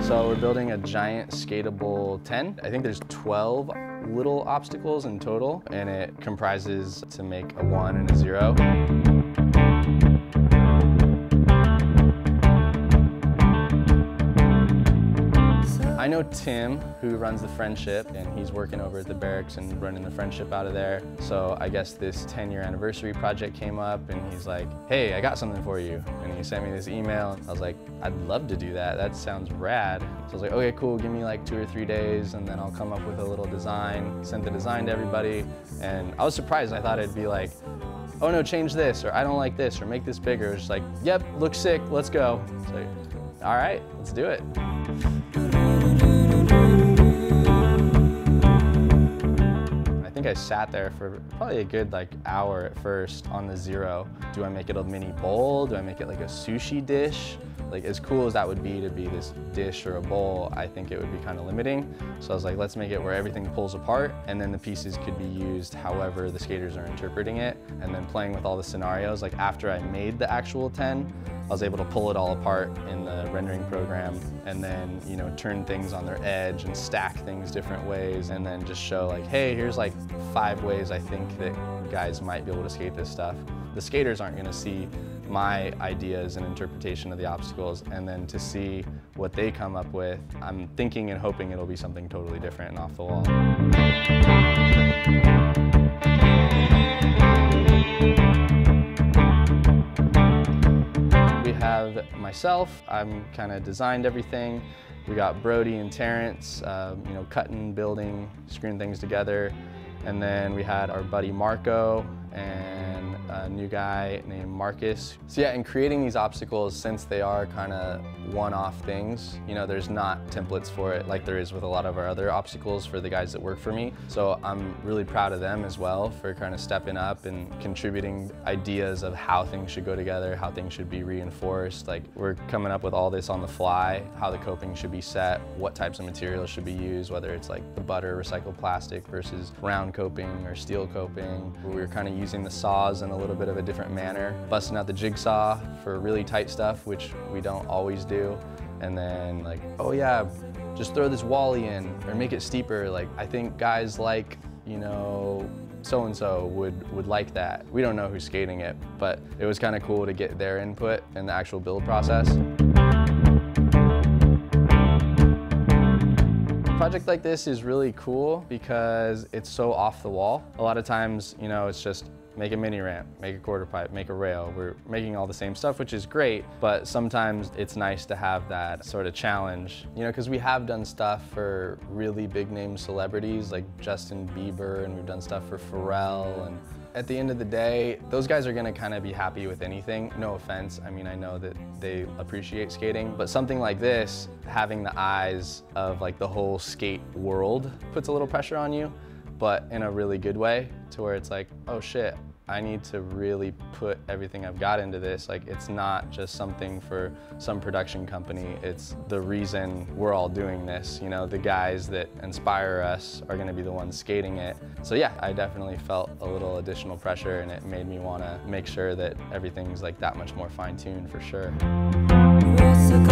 So we're building a giant skatable 10. I think there's 12 little obstacles in total, and it comprises to make a 1 and a 0. I know Tim, who runs the Friendship, and he's working over at the Berrics and running the Friendship out of there. So I guess this 10-year anniversary project came up, and he's like, hey, I got something for you. And he sent me this email. I was like, I'd love to do that. That sounds rad. So I was like, okay, cool, give me like 2 or 3 days, and then I'll come up with a little design. Sent the design to everybody, and I was surprised. I thought it'd be like, oh no, change this, or I don't like this, or make this bigger. It's like, yep, looks sick, let's go. It's like, all right, let's do it. I think I sat there for probably a good hour at first on the 0. Do I make it a mini bowl? Do I make it like a sushi dish? As cool as that would be to be this dish or a bowl, I think it would be kind of limiting. So I was like, let's make it where everything pulls apart, and then the pieces could be used however the skaters are interpreting it, and then playing with all the scenarios. Like after I made the actual 10, I was able to pull it all apart in the rendering program, and then, you know, turn things on their edge and stack things different ways, and then just show like, hey, here's like 5 ways I think that guys might be able to skate this stuff. The skaters aren't going to see my ideas and interpretation of the obstacles, and then to see what they come up with, I'm thinking and hoping it'll be something totally different and off the wall. We have myself, I'm kind of designed everything. We got Brody and Terrence, you know, cutting, building, screwing things together. And then we had our buddy Marco and a new guy named Marcus. So yeah, in creating these obstacles, since they are kind of one-off things, you know, there's not templates for it like there is with a lot of our other obstacles for the guys that work for me. So I'm really proud of them as well for kind of stepping up and contributing ideas of how things should go together, how things should be reinforced. Like, we're coming up with all this on the fly, how the coping should be set, what types of materials should be used, whether it's like the butter recycled plastic versus round coping or steel coping. We were kind of using the saws in a little bit of a different manner, busting out the jigsaw for really tight stuff, which we don't always do. And then like, oh yeah, just throw this wally in or make it steeper. Like, I think guys like, you know, so-and-so would like that. We don't know who's skating it, but it was kind of cool to get their input in the actual build process. A project like this is really cool because it's so off the wall. A lot of times, you know, it's just make a mini ramp, make a quarter pipe, make a rail. We're making all the same stuff, which is great, but sometimes it's nice to have that sort of challenge, you know, because we have done stuff for really big name celebrities like Justin Bieber, and we've done stuff for Pharrell, and at the end of the day, those guys are gonna kind of be happy with anything. No offense, I mean, I know that they appreciate skating, but something like this, having the eyes of like the whole skate world puts a little pressure on you, but in a really good way, to where it's like, oh shit, I need to really put everything I've got into this. Like, it's not just something for some production company, it's the reason we're all doing this. You know, the guys that inspire us are gonna be the ones skating it. So yeah, I definitely felt a little additional pressure, and it made me wanna make sure that everything's like that much more fine-tuned for sure. What's the